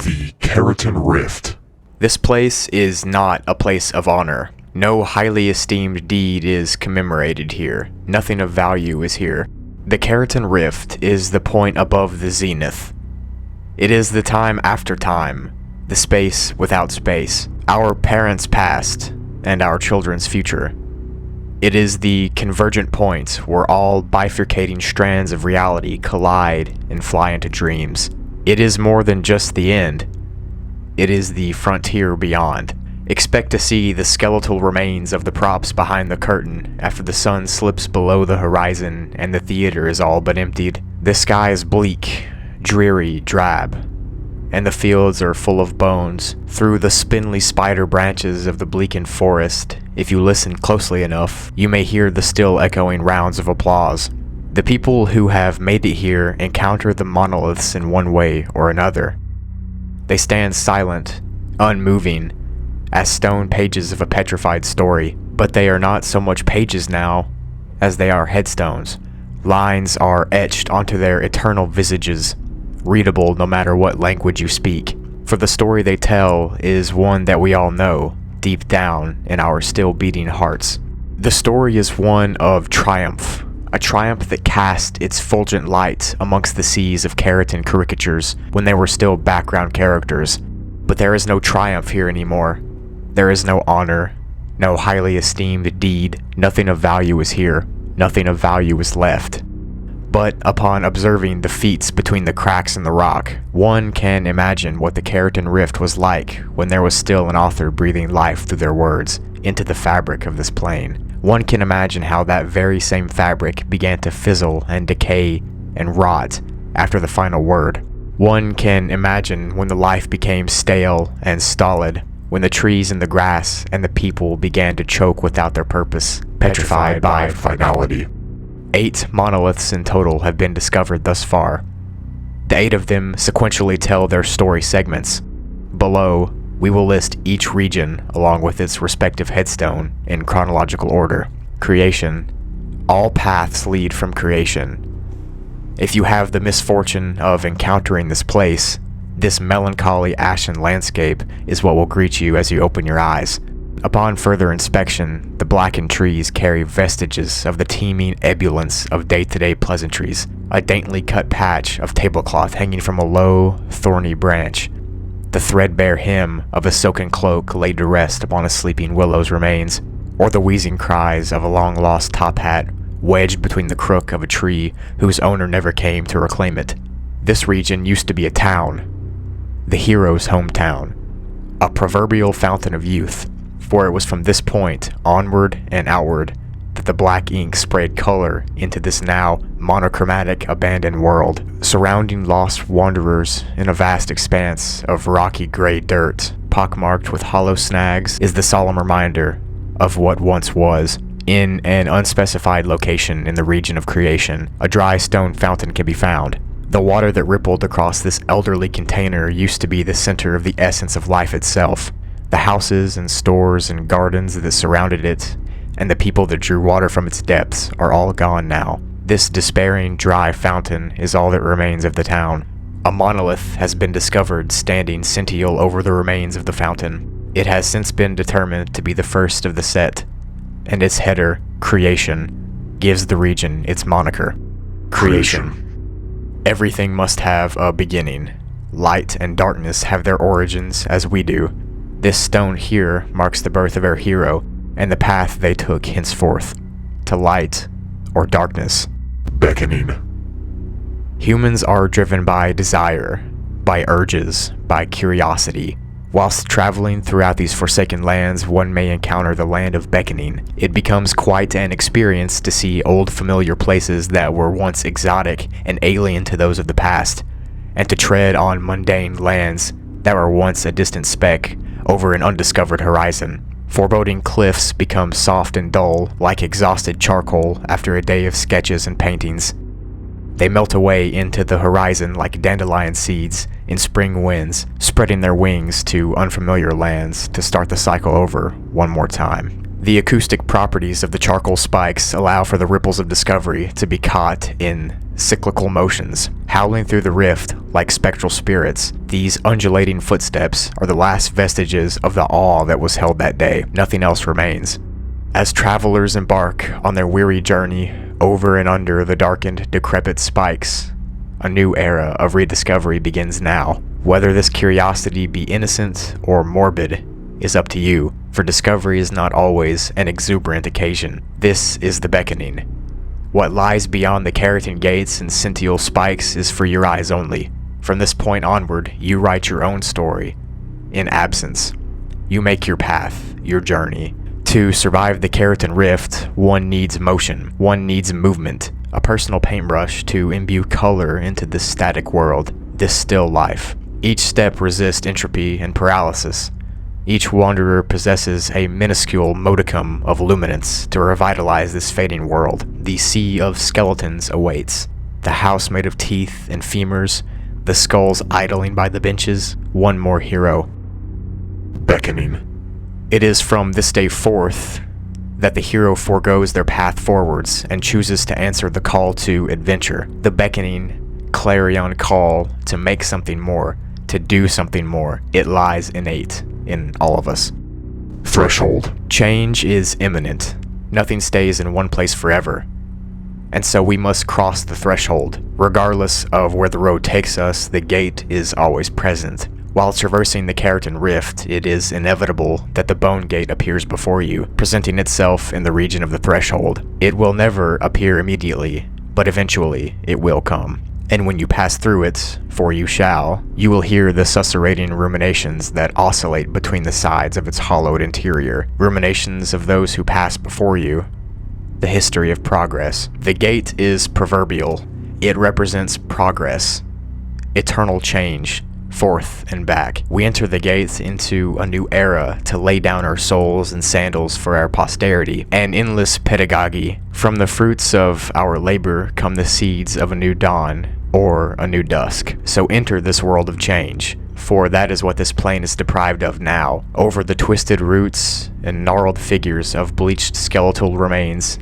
the Keratin Rift. This place is not a place of honor. No highly esteemed deed is commemorated here. Nothing of value is here. The Keratin Rift is the point above the zenith. It is the time after time, the space without space, our parents' past and our children's future. It is the convergent point where all bifurcating strands of reality collide and fly into dreams. It is more than just the end. It is the frontier beyond. Expect to see the skeletal remains of the props behind the curtain after the sun slips below the horizon and the theater is all but emptied. The sky is bleak, dreary, drab, and the fields are full of bones. Through the spindly spider branches of the bleakened forest, if you listen closely enough, you may hear the still echoing rounds of applause. The people who have made it here encounter the monoliths in one way or another. They stand silent, unmoving, as stone pages of a petrified story, but they are not so much pages now as they are headstones. Lines are etched onto their eternal visages, readable no matter what language you speak, for the story they tell is one that we all know, deep down in our still beating hearts. The story is one of triumph, a triumph that cast its fulgent light amongst the seas of Keratin caricatures when they were still background characters. But there is no triumph here anymore. There is no honor, no highly esteemed deed. Nothing of value is here. Nothing of value is left. But upon observing the feats between the cracks in the rock, one can imagine what the Keratin Rift was like when there was still an author breathing life through their words into the fabric of this plane. One can imagine how that very same fabric began to fizzle and decay and rot after the final word. One can imagine when the life became stale and stolid, when the trees and the grass and the people began to choke without their purpose, petrified by finality. 8 monoliths in total have been discovered thus far. The 8 of them sequentially tell their story segments. Below, we will list each region along with its respective headstone in chronological order. Creation. All paths lead from creation. If you have the misfortune of encountering this place, this melancholy ashen landscape is what will greet you as you open your eyes. Upon further inspection, the blackened trees carry vestiges of the teeming ebullience of day-to-day pleasantries, a daintily cut patch of tablecloth hanging from a low, thorny branch. The threadbare hem of a silken cloak laid to rest upon a sleeping willow's remains, or the wheezing cries of a long-lost top hat wedged between the crook of a tree whose owner never came to reclaim it. This region used to be a town, the hero's hometown, a proverbial fountain of youth, for it was from this point, onward and outward, that the black ink sprayed color into this now monochromatic abandoned world, surrounding lost wanderers in a vast expanse of rocky gray dirt, pockmarked with hollow snags, is the solemn reminder of what once was. In an unspecified location in the region of creation, a dry stone fountain can be found. The water that rippled across this elderly container used to be the center of the essence of life itself. The houses and stores and gardens that surrounded it, and the people that drew water from its depths are all gone now. This despairing, dry fountain is all that remains of the town. A monolith has been discovered standing sentinel over the remains of the fountain. It has since been determined to be the first of the set, and its header, Creation, gives the region its moniker. Creation. Everything must have a beginning. Light and darkness have their origins as we do. This stone here marks the birth of our hero, and the path they took henceforth, to light or darkness. Beckoning. Humans are driven by desire, by urges, by curiosity. Whilst traveling throughout these forsaken lands, one may encounter the land of beckoning. It becomes quite an experience to see old familiar places that were once exotic and alien to those of the past, and to tread on mundane lands that were once a distant speck over an undiscovered horizon. Foreboding cliffs become soft and dull, like exhausted charcoal after a day of sketches and paintings. They melt away into the horizon like dandelion seeds in spring winds, spreading their wings to unfamiliar lands to start the cycle over one more time. The acoustic properties of the charcoal spikes allow for the ripples of discovery to be caught in cyclical motions. Howling through the rift like spectral spirits, these undulating footsteps are the last vestiges of the awe that was held that day. Nothing else remains. As travelers embark on their weary journey over and under the darkened, decrepit spikes, a new era of rediscovery begins now. Whether this curiosity be innocent or morbid is up to you, for discovery is not always an exuberant occasion. This is the beckoning. What lies beyond the keratin gates and scintial spikes is for your eyes only. From this point onward, you write your own story. In absence, you make your path, your journey. To survive the Keratin Rift, one needs motion, one needs movement, a personal paintbrush to imbue color into this static world, this still life. Each step resists entropy and paralysis. Each wanderer possesses a minuscule modicum of luminance to revitalize this fading world. The sea of skeletons awaits. The house made of teeth and femurs, the skulls idling by the benches, one more hero. Beckoning. It is from this day forth that the hero forgoes their path forwards and chooses to answer the call to adventure. The beckoning, clarion call to make something more, to do something more. It lies innate in all of us. Threshold. Change is imminent. Nothing stays in one place forever. And so we must cross the threshold. Regardless of where the road takes us, the gate is always present. While traversing the Keratin Rift, it is inevitable that the Bone Gate appears before you, presenting itself in the region of the threshold. It will never appear immediately, but eventually it will come. And when you pass through it, for you shall, you will hear the susurrating ruminations that oscillate between the sides of its hollowed interior, ruminations of those who pass before you, the history of progress. The gate is proverbial. It represents progress, eternal change, forth and back. We enter the gates into a new era to lay down our souls and sandals for our posterity, an endless pedagogy. From the fruits of our labor come the seeds of a new dawn, or a new dusk. So enter this world of change, for that is what this plane is deprived of now. Over the twisted roots and gnarled figures of bleached skeletal remains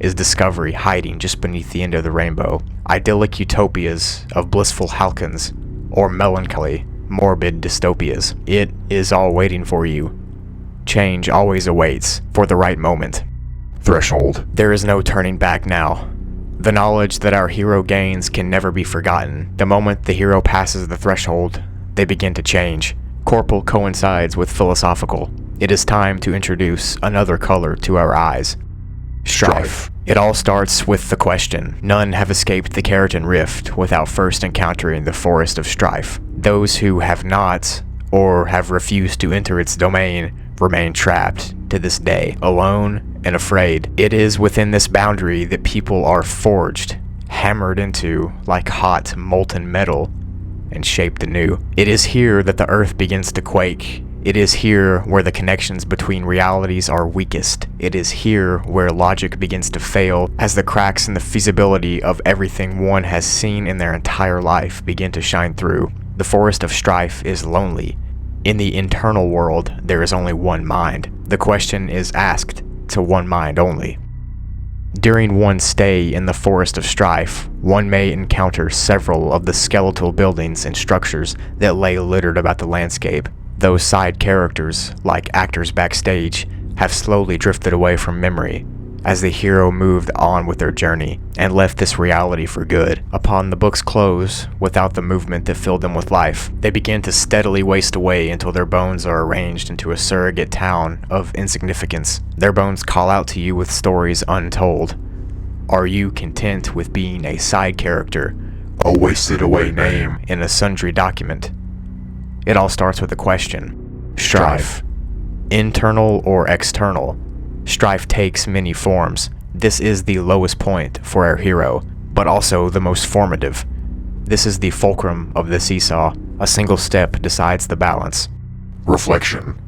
is discovery hiding just beneath the end of the rainbow. Idyllic utopias of blissful halcyons, or melancholy, morbid dystopias. It is all waiting for you. Change always awaits for the right moment. Threshold. There is no turning back now. The knowledge that our hero gains can never be forgotten. The moment the hero passes the threshold, they begin to change. Corporal coincides with philosophical. It is time to introduce another color to our eyes. Strife. It all starts with the question. None have escaped the Keratin Rift without first encountering the forest of strife. Those who have not, or have refused to enter its domain, remain trapped to this day, alone and afraid. It is within this boundary that people are forged, hammered into like hot, molten metal, and shaped anew. It is here that the earth begins to quake. It is here where the connections between realities are weakest. It is here where logic begins to fail, as the cracks in the feasibility of everything one has seen in their entire life begin to shine through. The forest of strife is lonely. In the internal world, there is only one mind. The question is asked to one mind only. During one's stay in the forest of strife, one may encounter several of the skeletal buildings and structures that lay littered about the landscape. Those side characters, like actors backstage, have slowly drifted away from memory as the hero moved on with their journey and left this reality for good. Upon the book's close, without the movement that filled them with life, they begin to steadily waste away until their bones are arranged into a surrogate town of insignificance. Their bones call out to you with stories untold. Are you content with being a side character, A wasted away name. in a sundry document? It all starts with a question. Strife. Internal or external? Strife takes many forms. This is the lowest point for our hero, but also the most formative. This is the fulcrum of the seesaw. A single step decides the balance. Reflection.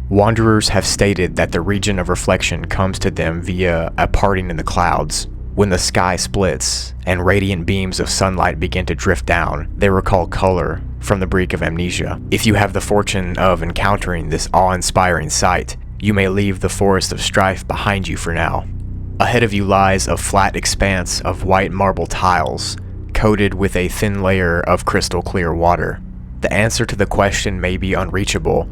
Wanderers have stated that the region of reflection comes to them via a parting in the clouds. When the sky splits and radiant beams of sunlight begin to drift down, they recall color from the brink of amnesia. If you have the fortune of encountering this awe-inspiring sight, You may leave the forest of strife behind you for now. Ahead of you lies a flat expanse of white marble tiles, coated with a thin layer of crystal clear water. The answer to the question may be unreachable,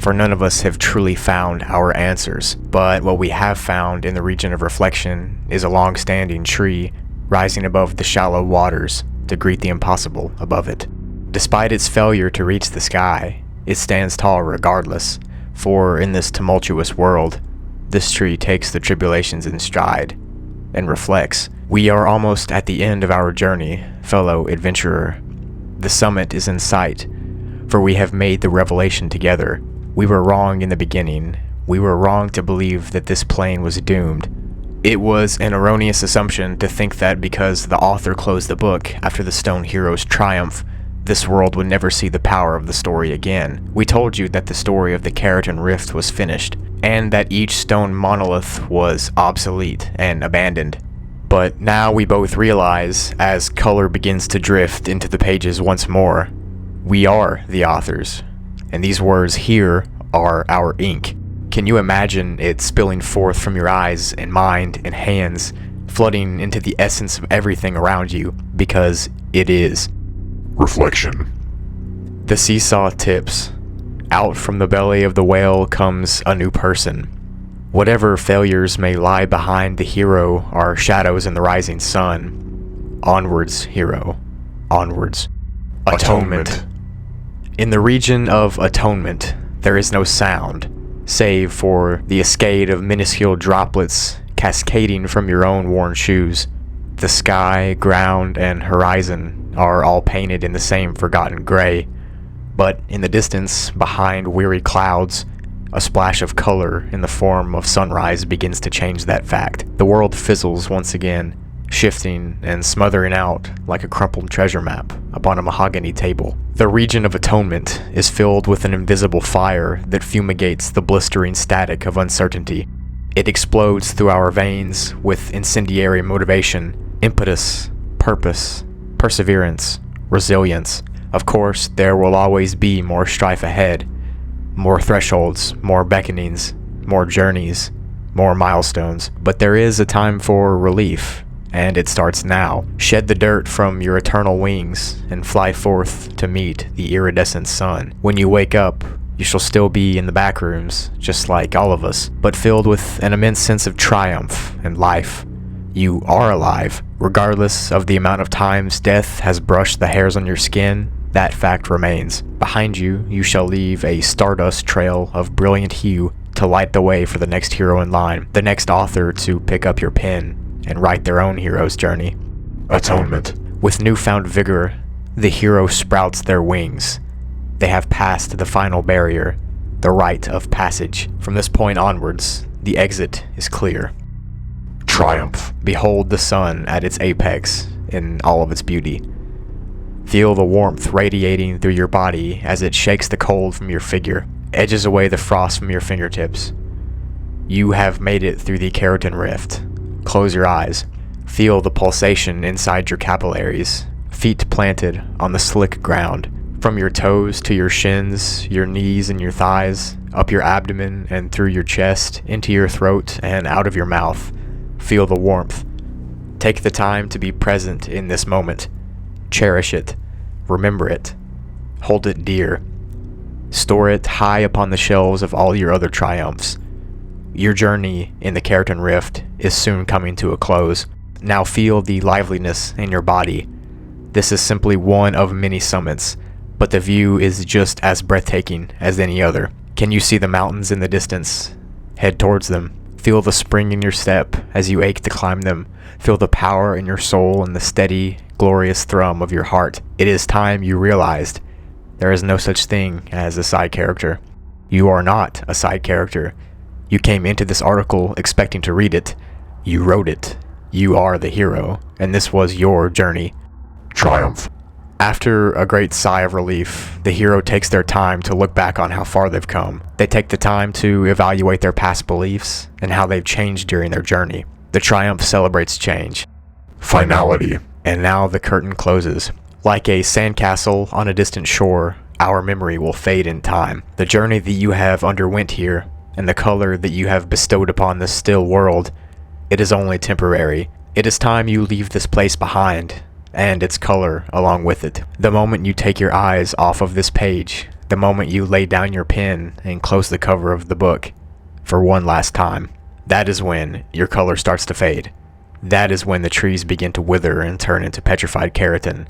for none of us have truly found our answers, but what we have found in the region of reflection is a long-standing tree rising above the shallow waters to greet the impossible above it. Despite its failure to reach the sky, it stands tall regardless, for in this tumultuous world, this tree takes the tribulations in stride and reflects. We are almost at the end of our journey, fellow adventurer. The summit is in sight, for we have made the revelation together. We were wrong in the beginning. We were wrong to believe that this plane was doomed. It was an erroneous assumption to think that because the author closed the book after the stone hero's triumph, this world would never see the power of the story again. We told you that the story of the Keratin Rift was finished, and that each stone monolith was obsolete and abandoned. But now we both realize, as color begins to drift into the pages once more, we are the authors, and these words here are our ink. Can you imagine it spilling forth from your eyes and mind and hands, flooding into the essence of everything around you, because it is. Reflection. The seesaw tips. Out from the belly of the whale comes a new person. Whatever failures may lie behind the hero are shadows in the rising sun. Onwards, hero. Onwards. Atonement. In the region of atonement, there is no sound, save for the cascade of minuscule droplets cascading from your own worn shoes. The sky, ground, and horizon are all painted in the same forgotten gray, but in the distance, behind weary clouds, a splash of color in the form of sunrise begins to change that fact. The world fizzles once again, shifting and smothering out like a crumpled treasure map upon a mahogany table. The region of atonement is filled with an invisible fire that fumigates the blistering static of uncertainty. It explodes through our veins with incendiary motivation, impetus, purpose, perseverance, resilience. Of course, there will always be more strife ahead, more thresholds, more beckonings, more journeys, more milestones. But there is a time for relief, and it starts now. Shed the dirt from your eternal wings and fly forth to meet the iridescent sun. When you wake up, you shall still be in the backrooms, just like all of us, but filled with an immense sense of triumph and life. You are alive. Regardless of the amount of times death has brushed the hairs on your skin, that fact remains. Behind you, you shall leave a stardust trail of brilliant hue to light the way for the next hero in line, the next author to pick up your pen and write their own hero's journey. Atonement. With newfound vigor, the hero sprouts their wings. They have passed the final barrier, the rite of passage. From this point onwards, the exit is clear. Triumph. Behold the sun at its apex in all of its beauty. Feel the warmth radiating through your body as it shakes the cold from your figure, edges away the frost from your fingertips. You have made it through the Keratin Rift. Close your eyes. Feel the pulsation inside your capillaries, feet planted on the slick ground. From your toes to your shins, your knees and your thighs, up your abdomen and through your chest, into your throat and out of your mouth. Feel the warmth. Take the time to be present in this moment. Cherish it. Remember it. Hold it dear. Store it high upon the shelves of all your other triumphs. Your journey in the Keratin Rift is soon coming to a close. Now feel the liveliness in your body. This is simply one of many summits, but the view is just as breathtaking as any other. Can you see the mountains in the distance? Head towards them. Feel the spring in your step as you ache to climb them. Feel the power in your soul and the steady, glorious thrum of your heart. It is time you realized there is no such thing as a side character. You are not a side character. You came into this article expecting to read it. You wrote it. You are the hero, and this was your journey. Triumph. After a great sigh of relief, the hero takes their time to look back on how far they've come. They take the time to evaluate their past beliefs and how they've changed during their journey. The triumph celebrates change. Finality. And now the curtain closes. Like a sandcastle on a distant shore, our memory will fade in time. The journey that you have underwent here and the color that you have bestowed upon this still world, it is only temporary. It is time you leave this place behind, and its color along with it. The moment you take your eyes off of this page, the moment you lay down your pen and close the cover of the book for one last time, that is when your color starts to fade. That is when the trees begin to wither and turn into petrified keratin.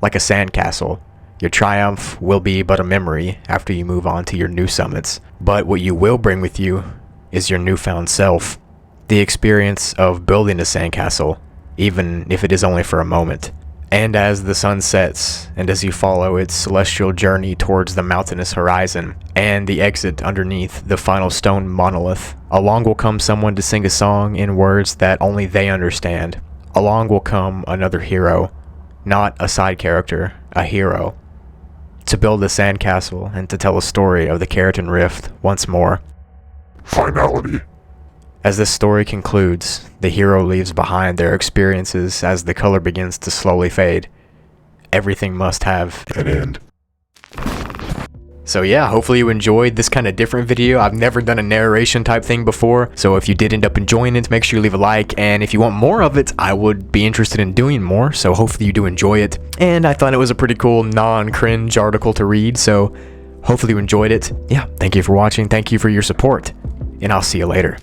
Like a sandcastle, your triumph will be but a memory after you move on to your new summits. But what you will bring with you is your newfound self. The experience of building a sandcastle, even if it is only for a moment. And as the sun sets, and as you follow its celestial journey towards the mountainous horizon, and the exit underneath the final stone monolith, along will come someone to sing a song in words that only they understand. Along will come another hero, not a side character, a hero, to build a sandcastle and to tell a story of the Keratin Rift once more. Finality. As this story concludes, the hero leaves behind their experiences as the color begins to slowly fade. Everything must have An end. So yeah, hopefully you enjoyed this kind of different video. I've never done a narration type thing before, so if you did end up enjoying it, make sure you leave a like, and if you want more of it, I would be interested in doing more, so hopefully you do enjoy it. And I thought it was a pretty cool non-cringe article to read, so hopefully you enjoyed it. Yeah, thank you for watching, thank you for your support, and I'll see you later.